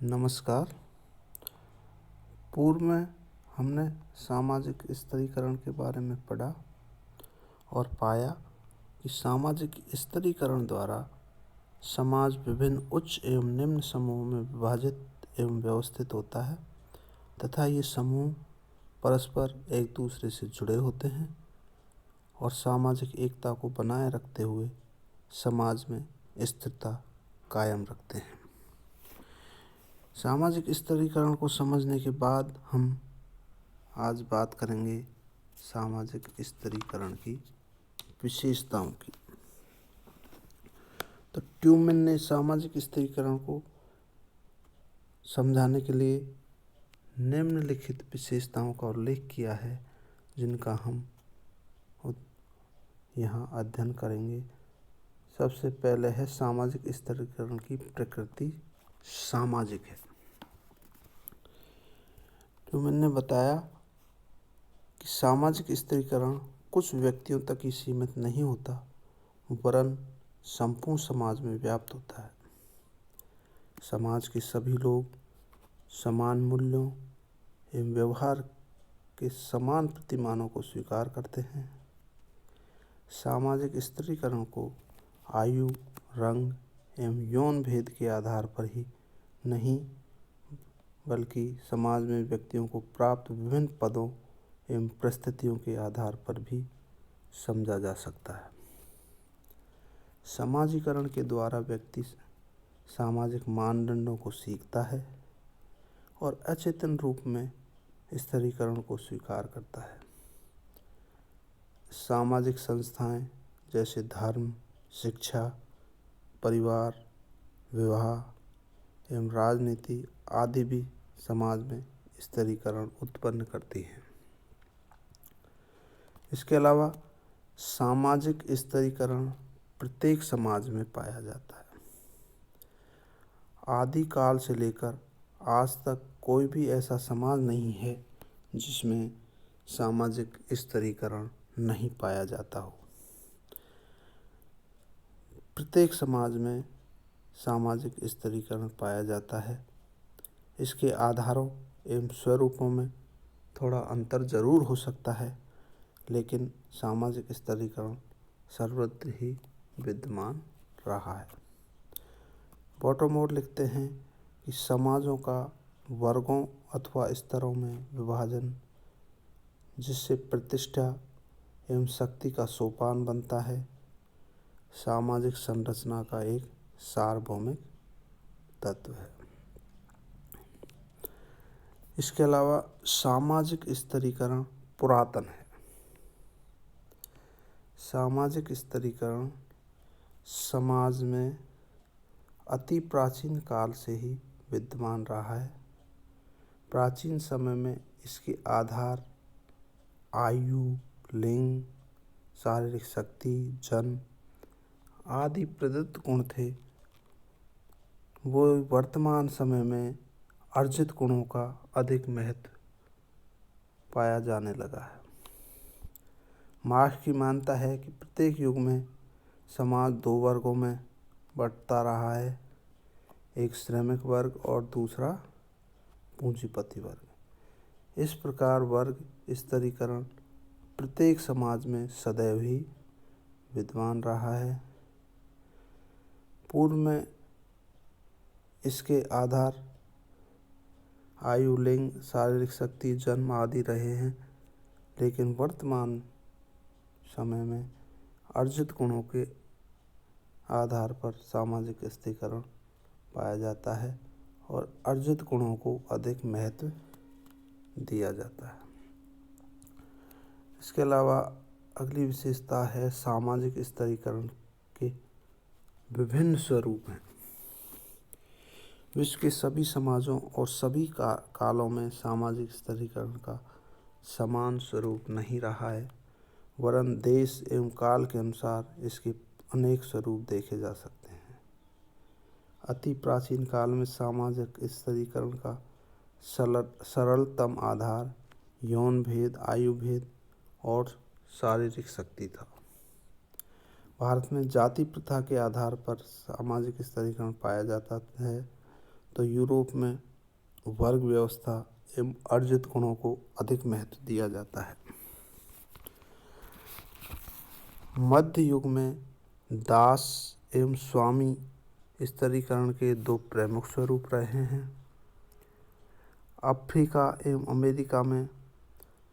नमस्कार। पूर्व में हमने सामाजिक स्तरीकरण के बारे में पढ़ा और पाया कि सामाजिक स्तरीकरण द्वारा समाज विभिन्न उच्च एवं निम्न समूहों में विभाजित एवं व्यवस्थित होता है तथा ये समूह परस्पर एक दूसरे से जुड़े होते हैं और सामाजिक एकता को बनाए रखते हुए समाज में स्थिरता कायम रखते हैं। सामाजिक स्तरीकरण को समझने के बाद हम आज बात करेंगे सामाजिक स्तरीकरण की विशेषताओं की। तो ट्यूमेन ने सामाजिक स्तरीकरण को समझाने के लिए निम्नलिखित विशेषताओं का उल्लेख किया है जिनका हम यहाँ अध्ययन करेंगे। सबसे पहले है सामाजिक स्तरीकरण की प्रकृति सामाजिक है। ट्यूमेन ने बताया कि सामाजिक स्तरीकरण कुछ व्यक्तियों तक ही सीमित नहीं होता वरन संपूर्ण समाज में व्याप्त होता है। समाज के सभी लोग समान मूल्यों एवं व्यवहार के समान प्रतिमानों को स्वीकार करते हैं। सामाजिक स्तरीकरण को आयु, रंग एवं यौन भेद के आधार पर ही नहीं बल्कि समाज में व्यक्तियों को प्राप्त विभिन्न पदों एवं परिस्थितियों के आधार पर भी समझा जा सकता है। समाजीकरण के द्वारा व्यक्ति सामाजिक मानदंडों को सीखता है और अचेतन रूप में स्तरीकरण को स्वीकार करता है। सामाजिक संस्थाएं जैसे धर्म, शिक्षा, परिवार, विवाह एवं राजनीति आदि भी समाज में स्तरीकरण उत्पन्न करती हैं। इसके अलावा सामाजिक स्तरीकरण प्रत्येक समाज में पाया जाता है। आदि काल से लेकर आज तक कोई भी ऐसा समाज नहीं है जिसमें सामाजिक स्तरीकरण नहीं पाया जाता हो। प्रत्येक समाज में सामाजिक स्तरीकरण पाया जाता है। इसके आधारों एवं स्वरूपों में थोड़ा अंतर जरूर हो सकता है लेकिन सामाजिक स्तरीकरण सर्वत्र ही विद्यमान रहा है। बॉटमोर लिखते हैं कि समाजों का वर्गों अथवा स्तरों में विभाजन जिससे प्रतिष्ठा एवं शक्ति का सोपान बनता है सामाजिक संरचना का एक सार्वभौमिक तत्व है। इसके अलावा सामाजिक स्तरीकरण पुरातन है। सामाजिक स्तरीकरण समाज में अति प्राचीन काल से ही विद्यमान रहा है। प्राचीन समय में इसके आधार आयु, लिंग, शारीरिक शक्ति, जन्म आदि प्रदत्त गुण थे। वो वर्तमान समय में अर्जित गुणों का अधिक महत्व पाया जाने लगा है। मार्क्स की मानता है कि प्रत्येक युग में समाज दो वर्गों में बंटता रहा है, एक श्रमिक वर्ग और दूसरा पूंजीपति वर्ग। इस प्रकार वर्ग स्तरीकरण प्रत्येक समाज में सदैव ही विद्यमान रहा है। पूर्व में इसके आधार आयु, लिंग, शारीरिक शक्ति, जन्म आदि रहे हैं लेकिन वर्तमान समय में अर्जित गुणों के आधार पर सामाजिक स्तरीकरण पाया जाता है और अर्जित गुणों को अधिक महत्व दिया जाता है। इसके अलावा अगली विशेषता है सामाजिक स्तरीकरण के विभिन्न स्वरूप हैं। विश्व के सभी समाजों और सभी कालों में सामाजिक स्तरीकरण का समान स्वरूप नहीं रहा है वरन देश एवं काल के अनुसार इसके अनेक स्वरूप देखे जा सकते हैं। अति प्राचीन काल में सामाजिक स्तरीकरण का सरलतम आधार यौन भेद, आयु भेद और शारीरिक शक्ति था। भारत में जाति प्रथा के आधार पर सामाजिक स्तरीकरण पाया जाता है तो यूरोप में वर्ग व्यवस्था एवं अर्जित गुणों को अधिक महत्व दिया जाता है। मध्य युग में दास एवं स्वामी स्तरीकरण के दो प्रमुख स्वरूप रहे हैं। अफ्रीका एवं अमेरिका में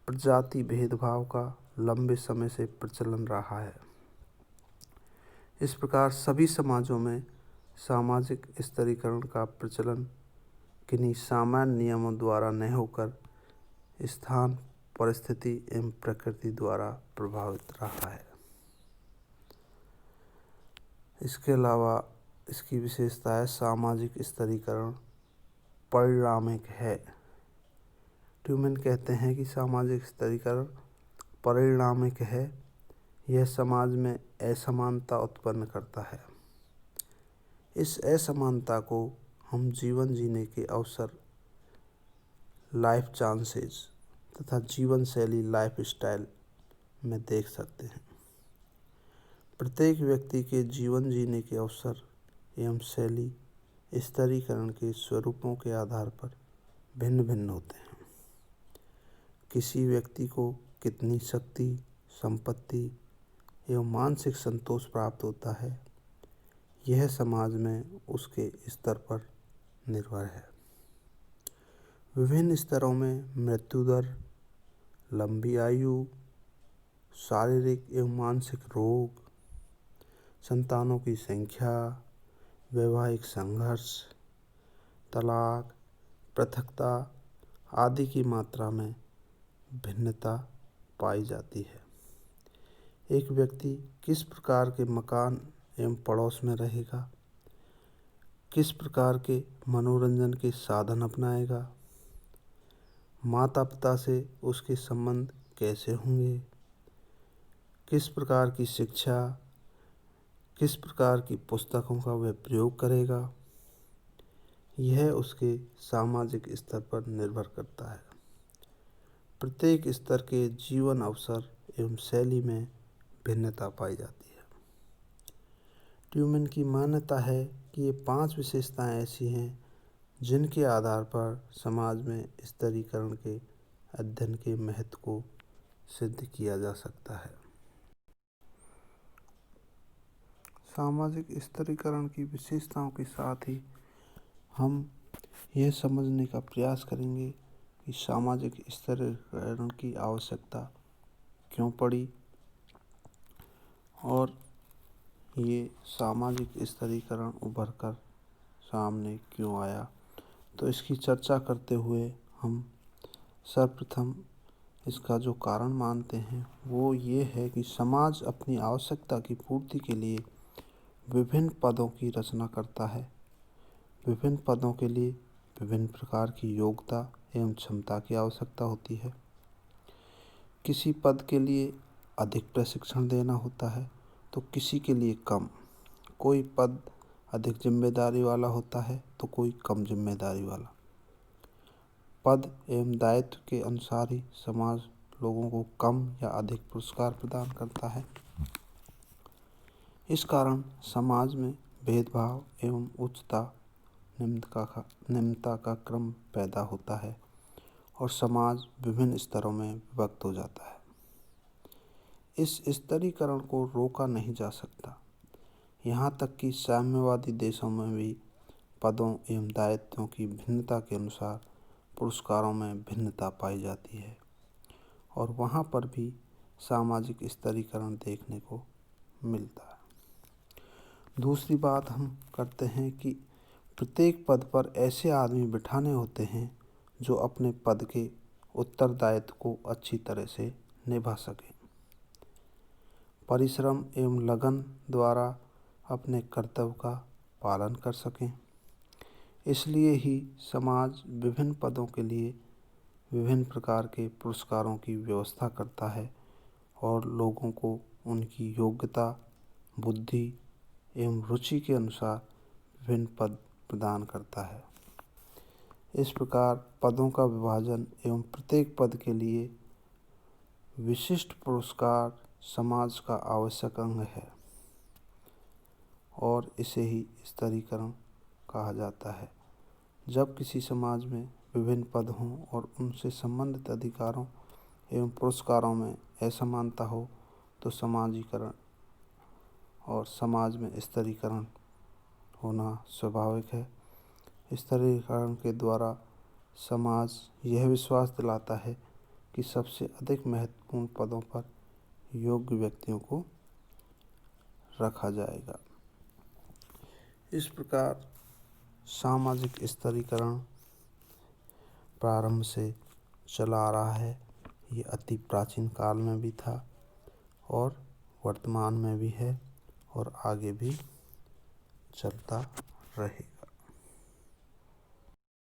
प्रजाति भेदभाव का लंबे समय से प्रचलन रहा है। इस प्रकार सभी समाजों में सामाजिक स्तरीकरण का प्रचलन किन्हीं सामान्य नियमों द्वारा नहीं होकर स्थान, परिस्थिति एवं प्रकृति द्वारा प्रभावित रहा है। इसके अलावा इसकी विशेषता है सामाजिक स्तरीकरण परिणामिक है। ट्यूमैन कहते हैं कि सामाजिक स्तरीकरण परिणामिक है। यह समाज में असमानता उत्पन्न करता है। इस असमानता को हम जीवन जीने के अवसर लाइफ चांसेस तथा जीवन शैली लाइफ स्टाइल में देख सकते हैं। प्रत्येक व्यक्ति के जीवन जीने के अवसर एवं शैली स्तरीकरण के स्वरूपों के आधार पर भिन्न भिन्न होते हैं। किसी व्यक्ति को कितनी शक्ति, संपत्ति एवं मानसिक संतोष प्राप्त होता है, यह समाज में उसके स्तर पर निर्भर है। विभिन्न स्तरों में मृत्यु दर, लंबी आयु, शारीरिक एवं मानसिक रोग, संतानों की संख्या, वैवाहिक संघर्ष, तलाक, पृथकता आदि की मात्रा में भिन्नता पाई जाती है। एक व्यक्ति किस प्रकार के मकान एवं पड़ोस में रहेगा, किस प्रकार के मनोरंजन के साधन अपनाएगा, माता पिता से उसके संबंध कैसे होंगे, किस प्रकार की शिक्षा, किस प्रकार की पुस्तकों का वह प्रयोग करेगा, यह उसके सामाजिक स्तर पर निर्भर करता है। प्रत्येक स्तर के जीवन अवसर एवं शैली में भिन्नता पाई जाती है। ट्यूमैन की मान्यता है कि ये 5 विशेषताएं ऐसी हैं जिनके आधार पर समाज में स्तरीकरण के अध्ययन के महत्व को सिद्ध किया जा सकता है। सामाजिक स्तरीकरण की विशेषताओं के साथ ही हम यह समझने का प्रयास करेंगे कि सामाजिक स्तरीकरण की आवश्यकता क्यों पड़ी और ये सामाजिक स्तरीकरण उभर कर सामने क्यों आया। तो इसकी चर्चा करते हुए हम सर्वप्रथम इसका जो कारण मानते हैं वो ये है कि समाज अपनी आवश्यकता की पूर्ति के लिए विभिन्न पदों की रचना करता है। विभिन्न पदों के लिए विभिन्न प्रकार की योग्यता एवं क्षमता की आवश्यकता होती है। किसी पद के लिए अधिक प्रशिक्षण देना होता है तो किसी के लिए कम। कोई पद अधिक जिम्मेदारी वाला होता है तो कोई कम जिम्मेदारी वाला। पद एवं दायित्व के अनुसार ही समाज लोगों को कम या अधिक पुरस्कार प्रदान करता है। इस कारण समाज में भेदभाव एवं उच्चता निम्नता का क्रम पैदा होता है और समाज विभिन्न स्तरों में विभक्त हो जाता है। इस स्तरीकरण को रोका नहीं जा सकता। यहाँ तक कि साम्यवादी देशों में भी पदों एवं दायित्वों की भिन्नता के अनुसार पुरस्कारों में भिन्नता पाई जाती है और वहाँ पर भी सामाजिक स्तरीकरण देखने को मिलता है। दूसरी बात हम करते हैं कि प्रत्येक पद पर ऐसे आदमी बिठाने होते हैं जो अपने पद के उत्तरदायित्व को अच्छी तरह से निभा सकें, परिश्रम एवं लगन द्वारा अपने कर्तव्य का पालन कर सकें। इसलिए ही समाज विभिन्न पदों के लिए विभिन्न प्रकार के पुरस्कारों की व्यवस्था करता है और लोगों को उनकी योग्यता, बुद्धि एवं रुचि के अनुसार विभिन्न पद प्रदान करता है। इस प्रकार पदों का विभाजन एवं प्रत्येक पद के लिए विशिष्ट पुरस्कार समाज का आवश्यक अंग है और इसे ही स्तरीकरण कहा जाता है। जब किसी समाज में विभिन्न पद हों और उनसे संबंधित अधिकारों एवं पुरस्कारों में असमानता हो तो समाजीकरण और समाज में स्तरीकरण होना स्वाभाविक है। स्तरीकरण के द्वारा समाज यह विश्वास दिलाता है कि सबसे अधिक महत्वपूर्ण पदों पर योग्य व्यक्तियों को रखा जाएगा। इस प्रकार सामाजिक स्तरीकरण प्रारंभ से चला आ रहा है। ये अति प्राचीन काल में भी था और वर्तमान में भी है और आगे भी चलता रहेगा।